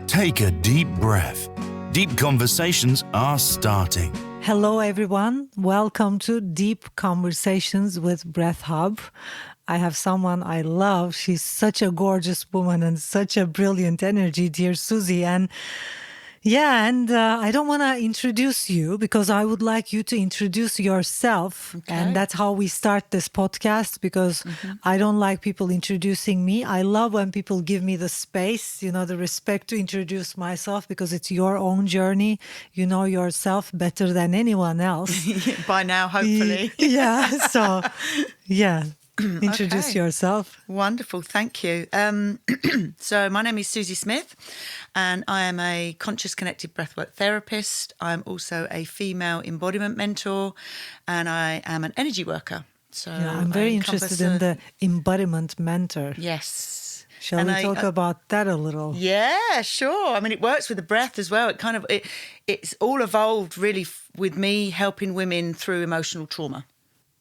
Take a deep breath. Deep conversations are starting. Hello, everyone. Welcome to Deep Conversations with Breath Hub. I have someone I love. She's such a gorgeous woman and such a brilliant energy, dear Susie. And I don't want to introduce you because I would like you to introduce yourself. Okay. And that's how we start this podcast because I don't like people introducing me. I love when people give me the space, the respect to introduce myself because it's your own journey. You know yourself better than anyone else. By now, hopefully. Introduce Okay. yourself. Wonderful, thank you. So my name is Susie Smith and I am a conscious connected breathwork therapist. I'm also a female embodiment mentor and I am an energy worker. So I'm very interested in the embodiment mentor. Yes. Shall we talk about that a little? Yeah, sure. I mean, it works with the breath as well. It's all evolved really with me helping women through emotional trauma.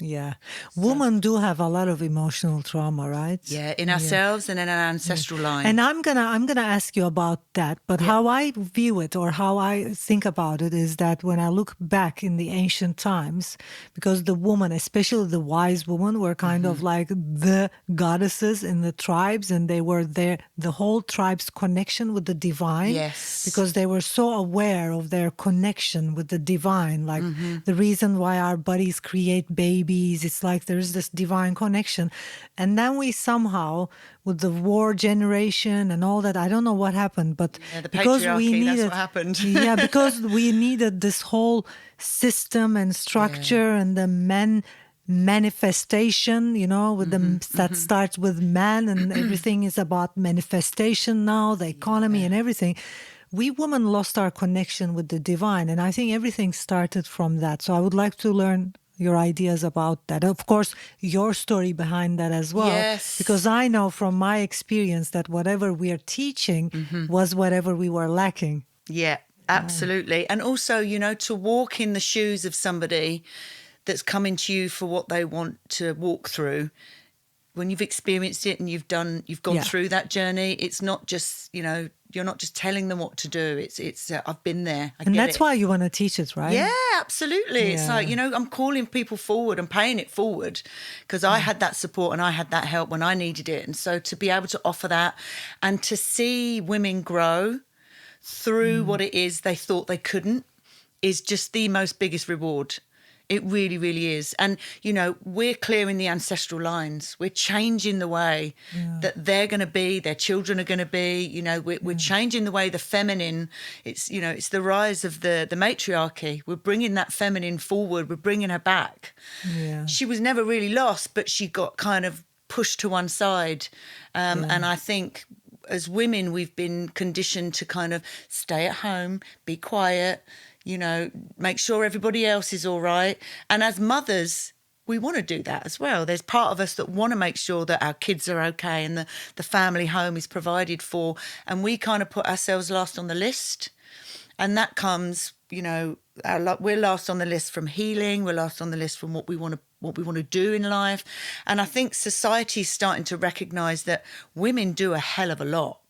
Yeah. Women do have a lot of emotional trauma, right? Yeah, in ourselves and in our ancestral line. And I'm gonna ask you about that. But how I view it or how I think about it is that when I look back in the ancient times, because the woman, especially the wise women, were kind of like the goddesses in the tribes, and they were there, the whole tribe's connection with the divine. Yes. Because they were so aware of their connection with the divine. Like the reason why our bodies create babies, it's like there's this divine connection. And then we somehow, with the war generation and all that, I don't know what happened, but the because we patriarchy, needed, that's what happened. because we needed this whole system and structure and the manifestation, with that starts with man and everything is about manifestation now, the economy and everything. We women lost our connection with the divine, and I think everything started from that. So I would like to learn your ideas about that. Of course, your story behind that as well. Yes. Because I know from my experience that whatever we are teaching was whatever we were lacking. Yeah, absolutely. And also, to walk in the shoes of somebody that's coming to you for what they want to walk through. When you've experienced it and you've gone through that journey, it's not just, you're not just telling them what to do. It's I've been there. And that's why you want to teach it, right? Yeah, absolutely. It's like, I'm calling people forward and paying it forward because I had that support and I had that help when I needed it. And so to be able to offer that and to see women grow through what it is they thought they couldn't is just the most biggest reward. It really, really is. And, we're clearing the ancestral lines. We're changing the way that they're going to be, their children are going to be, we're changing the way the feminine, it's the rise of the matriarchy. We're bringing that feminine forward. We're bringing her back. Yeah. She was never really lost, but she got kind of pushed to one side. And I think as women, we've been conditioned to kind of stay at home, be quiet, make sure everybody else is all right. And as mothers, we want to do that as well. There's part of us that want to make sure that our kids are okay and the family home is provided for. And we kind of put ourselves last on the list. And that comes, we're last on the list from healing. We're last on the list from what we want to do in life. And I think society's starting to recognise that women do a hell of a lot,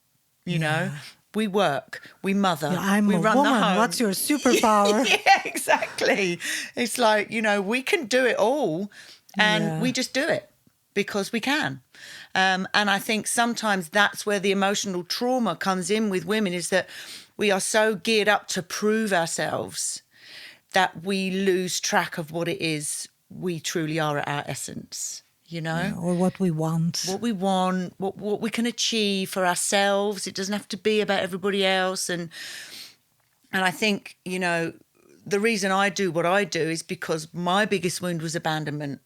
know. We work, we mother, we run woman. the home. What's your superpower? Yeah, exactly. It's like, we can do it all and we just do it because we can. And I think sometimes that's where the emotional trauma comes in with women is that we are so geared up to prove ourselves that we lose track of what it is we truly are at our essence. Or what we want. What we want, what we can achieve for ourselves. It doesn't have to be about everybody else. And I think, the reason I do what I do is because my biggest wound was abandonment.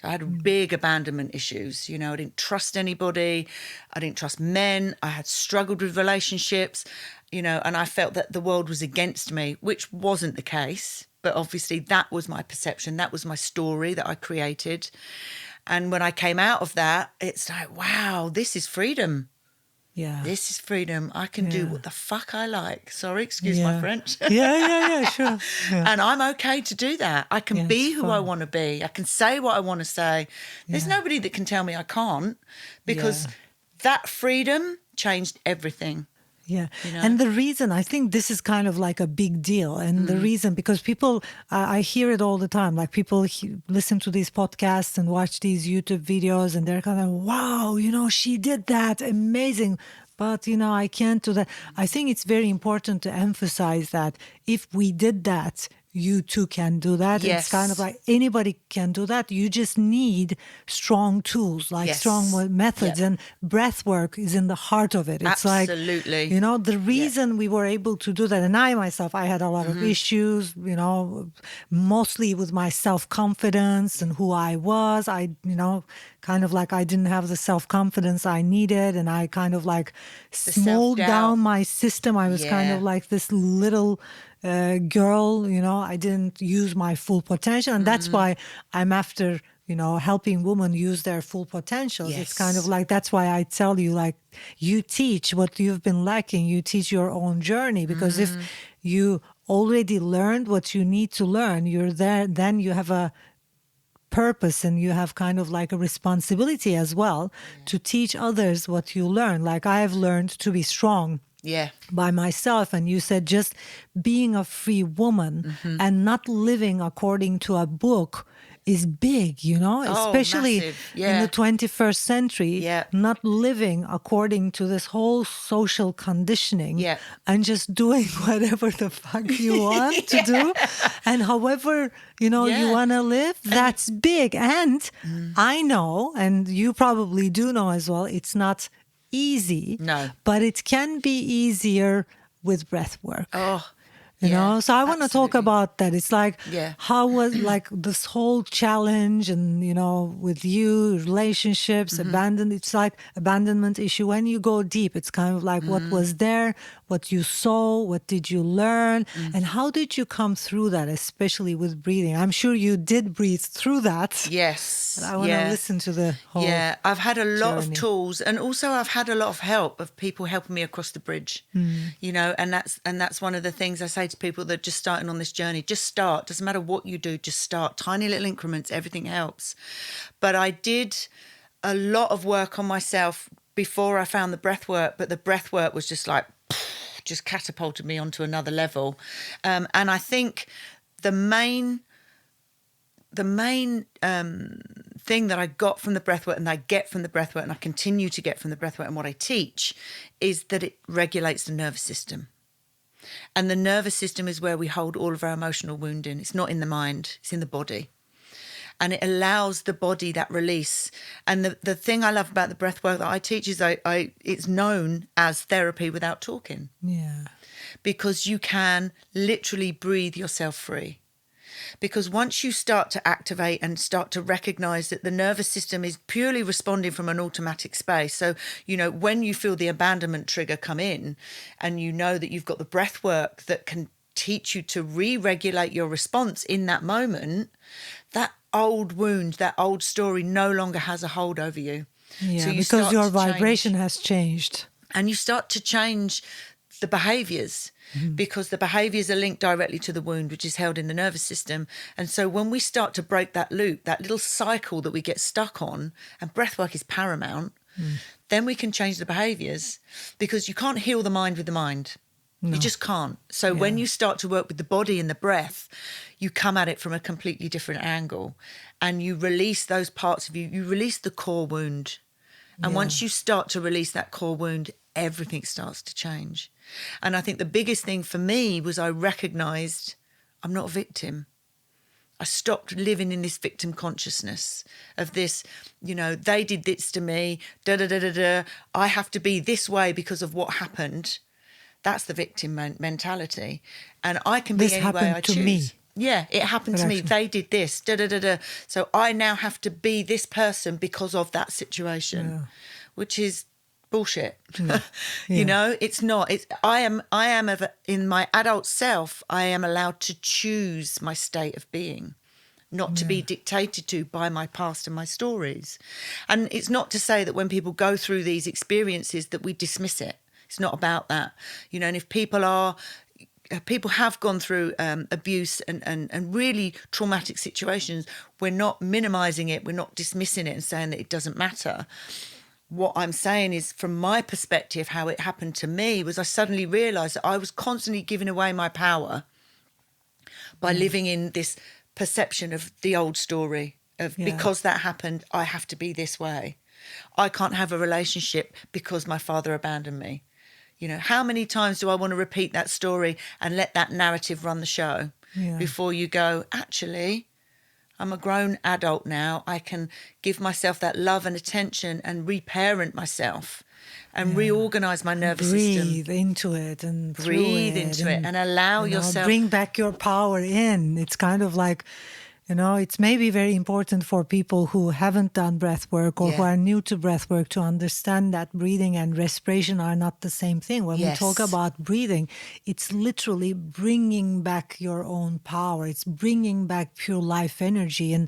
I had big abandonment issues. I didn't trust anybody. I didn't trust men. I had struggled with relationships, and I felt that the world was against me, which wasn't the case. But obviously that was my perception. That was my story that I created. And when I came out of that, it's like, wow, this is freedom. Yeah. This is freedom. I can do what the fuck I like. Sorry, excuse my French. Sure. Yeah. And I'm okay to do that. I can be who I want to be. I can say what I want to say. There's nobody that can tell me I can't because that freedom changed everything. Yeah. You know? And the reason, I think this is kind of like a big deal. And the reason, because people, I hear it all the time, like people listen to these podcasts and watch these YouTube videos and they're kind of, wow, she did that. Amazing. But, I can't do that. I think it's very important to emphasize that if we did that, you too can do that. Yes. It's kind of like anybody can do that. You just need strong tools, like strong methods. Yep. And breath work is in the heart of it. It's Absolutely. like, the reason we were able to do that. And I myself, I had a lot of issues, mostly with my self-confidence and who I was. Kind of like I didn't have the self-confidence I needed. And I kind of like smoked down my system. I was kind of like this little girl, I didn't use my full potential. And that's why I'm after, helping women use their full potentials. Yes. It's kind of like, that's why I tell you, like, you teach what you've been lacking. You teach your own journey, because if you already learned what you need to learn, you're there, then you have a purpose and you have kind of like a responsibility as well to teach others what you learn. Like I've learned to be strong by myself. And you said just being a free woman and not living according to a book is big, especially in the 21st century, not living according to this whole social conditioning and just doing whatever the fuck you want to do. And however, you want to live, that's big. And I know, and you probably do know as well, it's not easy. No. But it can be easier with breath work. Oh, so I want to talk about that. It's like, how was like this whole challenge and, with you, relationships, it's like abandonment issue. When you go deep, it's kind of like what was there, what you saw, what did you learn, and how did you come through that, especially with breathing? I'm sure you did breathe through that. Yes. But I want to listen to the whole I've had a lot journey. of tools, and also I've had a lot of help of people helping me across the bridge. And that's one of the things I say to people that are just starting on this journey. Just start. Doesn't matter what you do, just start. Tiny little increments, everything helps. But I did a lot of work on myself before I found the breath work, but the breath work was just like just catapulted me onto another level. And I think the main thing that I got from the breathwork and I get from the breathwork and I continue to get from the breathwork and what I teach is that it regulates the nervous system. And the nervous system is where we hold all of our emotional wounding. It's not in the mind, it's in the body. And it allows the body that release. And the thing I love about the breathwork that I teach is it's known as therapy without talking. Yeah. Because you can literally breathe yourself free. Because once you start to activate and start to recognize that the nervous system is purely responding from an automatic space. So, when you feel the abandonment trigger come in and you know that you've got the breath work that can teach you to re-regulate your response in that moment, that old wound, that old story no longer has a hold over you. Yeah, so you because your vibration has changed. And you start to change the behaviors. Because the behaviours are linked directly to the wound, which is held in the nervous system. And so when we start to break that loop, that little cycle that we get stuck on, and breathwork is paramount, then we can change the behaviours, because you can't heal the mind with the mind. No. You just can't. So when you start to work with the body and the breath, you come at it from a completely different angle and you release those parts of you. You release the core wound. And once you start to release that core wound, everything starts to change. And I think the biggest thing for me was I recognised I'm not a victim. I stopped living in this victim consciousness of this, they did this to me, I have to be this way because of what happened. That's the victim mentality. And I can be this any way I choose. Me. Yeah, it happened to me. They did this, So I now have to be this person because of that situation, which is bullshit. It's not. I am in my adult self, I am allowed to choose my state of being, not to be dictated to by my past and my stories. And it's not to say that when people go through these experiences that we dismiss it. It's not about that. And if people have gone through abuse and really traumatic situations, we're not minimizing it. We're not dismissing it and saying that it doesn't matter. what I'm saying is, from my perspective, how it happened to me was I suddenly realised that I was constantly giving away my power by living in this perception of the old story of because that happened, I have to be this way. I can't have a relationship because my father abandoned me. You know, how many times do I want to repeat that story and let that narrative run the show before you go, actually, I'm a grown adult now. I can give myself that love and attention and reparent myself and reorganize my nervous system. Breathe into it and Breathe into it and allow yourself. Bring back your power in. It's kind of like, you know, it's maybe very important for people who haven't done breath work or who are new to breath work to understand that breathing and respiration are not the same thing. When we talk about breathing, it's literally bringing back your own power. It's bringing back pure life energy. And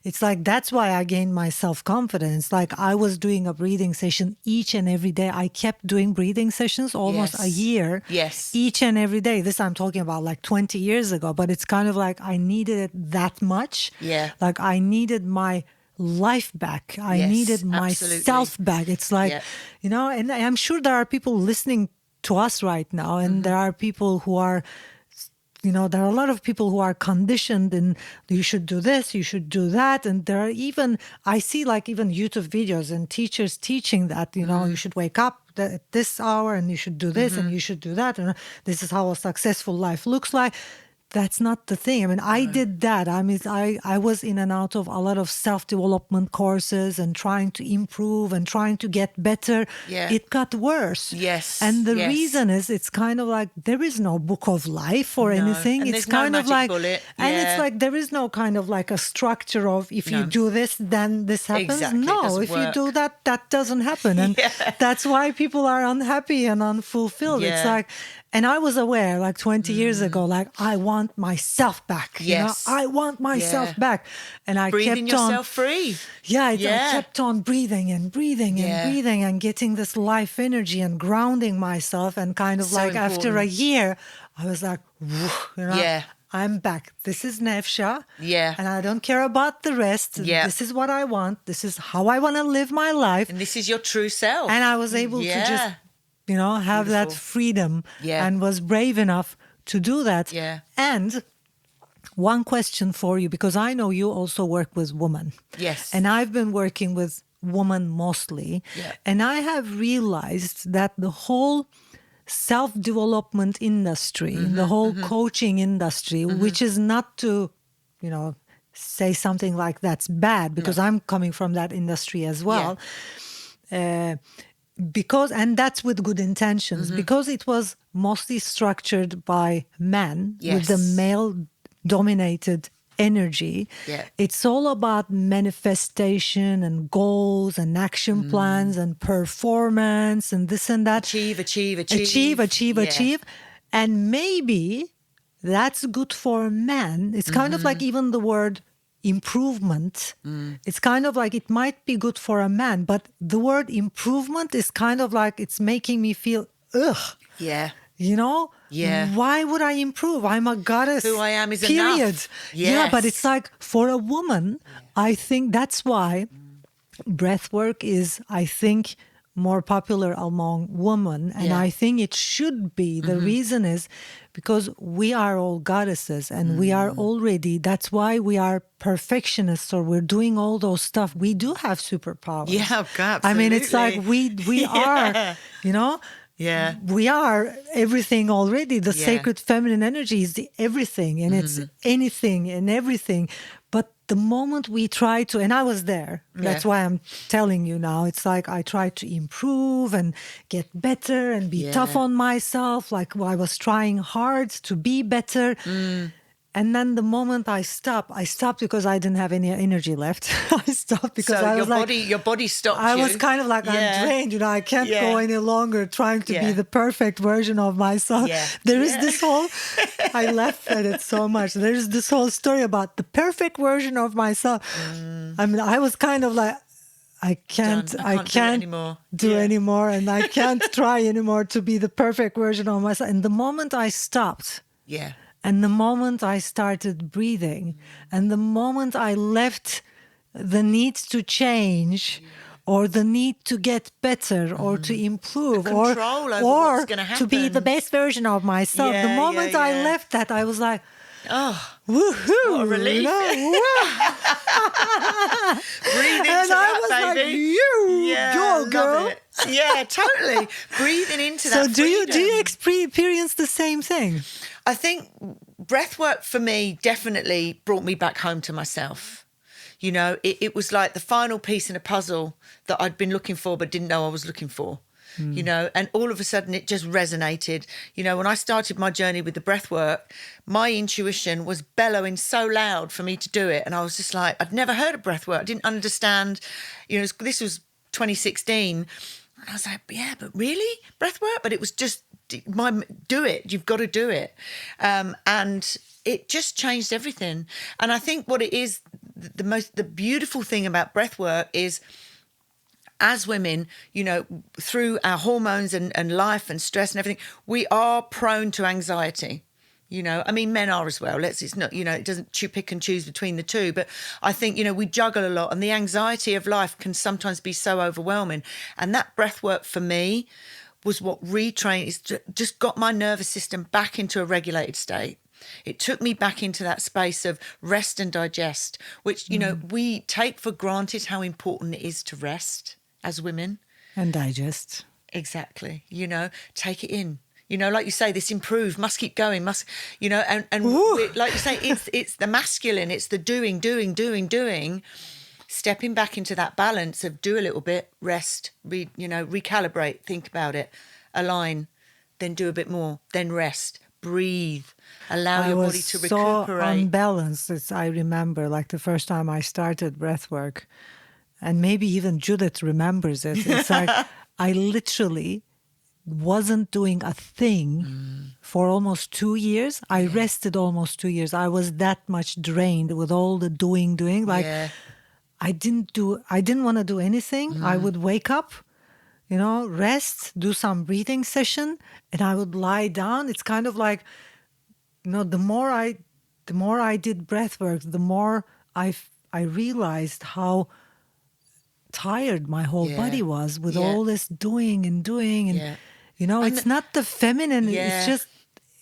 it's like, that's why I gained my self-confidence. Like I was doing a breathing session each and every day. I kept doing breathing sessions almost a year. Yes. Each and every day. This I'm talking about like 20 years ago, but it's kind of like I needed it that much. Yeah. Like I needed my life back. I needed myself back. It's like, you know, and I'm sure there are people listening to us right now, and there are people who are, you know, there are a lot of people who are conditioned and you should do this, you should do that. And there are even, I see like even YouTube videos and teachers teaching that, you know, you should wake up at this hour and you should do this and you should do that. And this is how a successful life looks like. That's not the thing. I mean, I did that. I mean, I was in and out of a lot of self-development courses and trying to improve and trying to get better. Yeah. It got worse. Yes. And the reason is it's kind of like there is no book of life or anything. And it's there's no kind of magic like, bullet. and it's like there is no kind of like a structure of if you do this, then this happens. Exactly. It No, doesn't if work. you do that, that doesn't happen. And that's why people are unhappy and unfulfilled. It's like, and I was aware like 20 years ago, like I want myself back. Yes. You know? I want myself back. And I breathing kept yourself on free. I kept on breathing and breathing and breathing and getting this life energy and grounding myself. And kind of So like after a important. year, I was like, you know, I'm back. This is Nevşah. Yeah. And I don't care about the rest. Yeah. This is what I want. This is how I want to live my life. And this is your true self. And I was able to just, you know, have that freedom and was brave enough to do that. Yeah. And one question for you, because I know you also work with women. Yes. And I've been working with women mostly. Yeah. And I have realized that the whole self-development industry, the whole coaching industry, which is not to, you know, say something like that's bad, because I'm coming from that industry as well. Because, and that's with good intentions, because it was mostly structured by men with the male dominated energy. It's all about manifestation and goals and action plans and performance and this and that. Achieve. And maybe that's good for men. It's kind of like even the word improvement. It's kind of like it might be good for a man, but the word improvement is kind of like it's making me feel, ugh. Yeah. You know? Yeah. Why would I improve? I'm a goddess. Who I am is period. enough. Yeah, but it's like for a woman, I think that's why breathwork is, I think, more popular among women. And I think it should be. The reason is because we are all goddesses and we are already, that's why we are perfectionists or we're doing all those stuff. We do have superpowers. Yeah, absolutely. I mean, it's like we are, you know? Yeah. We are everything already. The sacred feminine energy is the everything and it's anything and everything. But the moment we try to, and I was there, that's why I'm telling you now, it's like I tried to improve and get better and be tough on myself. Like I was trying hard to be better. And then the moment I stopped because I didn't have any energy left. I stopped because so I was your body stopped I you. was kind of like, I'm drained, you know, I can't go any longer trying to be the perfect version of myself. There is this whole, I laugh at it so much. There's this whole story about the perfect version of myself. I mean, I was kind of like, I can't do anymore and I can't try anymore to be the perfect version of myself. And the moment I stopped, and the moment I started breathing, and the moment I left the need to change, or the need to get better or to improve The control over what's gonna to be the happen. best version of myself. The Yeah, moment yeah, I yeah. left that, I was like, Oh, woohoo! what a relief. Breathe into And I that, was baby. like, you Yeah, go, love girl. it. Yeah, totally. Breathing into So that do you freedom. experience the same thing? I think breathwork for me definitely brought me back home to myself. You know, it was like the final piece in a puzzle that I'd been looking for but didn't know I was looking for. You know, and all of a sudden it just resonated. You know, when I started my journey with the breathwork, my intuition was bellowing so loud for me to do it. And I was just like, I'd never heard of breathwork. I didn't understand, you know, this was 2016. And I was like, yeah, but really? Breathwork? But it was just, do it. You've got to do it. And it just changed everything. And I think what it is, the beautiful thing about breathwork is, as women, you know, through our hormones and life and stress and everything, we are prone to anxiety. You know, I mean, men are as well. It's not, you know, it doesn't pick and choose between the two. But I think, you know, we juggle a lot, and the anxiety of life can sometimes be so overwhelming. And that breath work for me was what retrained, it's just got my nervous system back into a regulated state. It took me back into that space of rest and digest, which, you know, we take for granted how important it is to rest as women. And digest. Exactly. You know, take it in. You know, like you say, this improve, must keep going, must, you know, and like you say, it's the masculine, it's the doing, stepping back into that balance of do a little bit, rest, recalibrate, think about it, align, then do a bit more, then rest, breathe, allow your body to recuperate. So unbalanced. I remember like the first time I started breathwork, and maybe even Judith remembers it. It's like I literally wasn't doing a thing for almost 2 years. I rested almost 2 years. I was that much drained with all the doing. Like I didn't want to do anything. I would wake up, you know, rest, do some breathing session, and I would lie down. It's kind of like, you know, the more I did breath work, the more I realized how tired my whole body was with all this doing and you know, it's not the feminine. It's just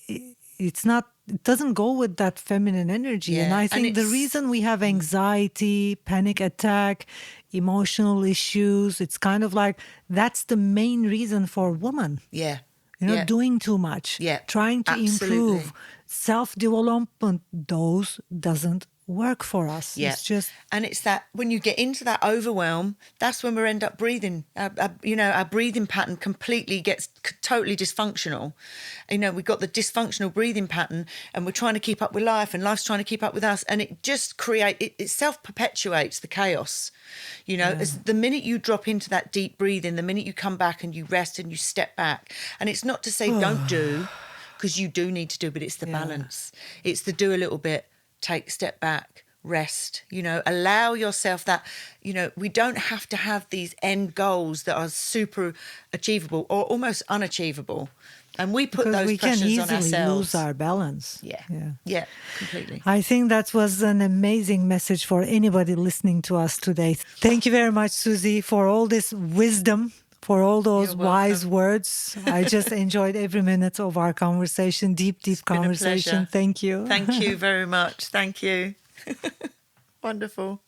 it doesn't go with that feminine energy. And I think the reason we have anxiety, panic attack, emotional issues, it's kind of like that's the main reason for women. Yeah. You know, doing too much, trying to improve, self-development, those doesn't work for us. Yeah. It's just... And it's that when you get into that overwhelm, that's when we end up breathing. Our breathing pattern completely gets totally dysfunctional. You know, we've got the dysfunctional breathing pattern, and we're trying to keep up with life, and life's trying to keep up with us. And it just it self-perpetuates the chaos. You know, as the minute you drop into that deep breathing, the minute you come back and you rest and you step back, and it's not to say don't do, because you do need to do, but it's the balance. It's the do a little bit, step back, rest, you know, allow yourself that, you know, we don't have to have these end goals that are super achievable or almost unachievable. And we put because those we can pressures easily on ourselves. lose our balance. Yeah, completely. I think that was an amazing message for anybody listening to us today. Thank you very much, Susie, for all this wisdom, for all those wise words. I just enjoyed every minute of our conversation, deep conversation. Thank you. Thank you very much. Thank you. Wonderful.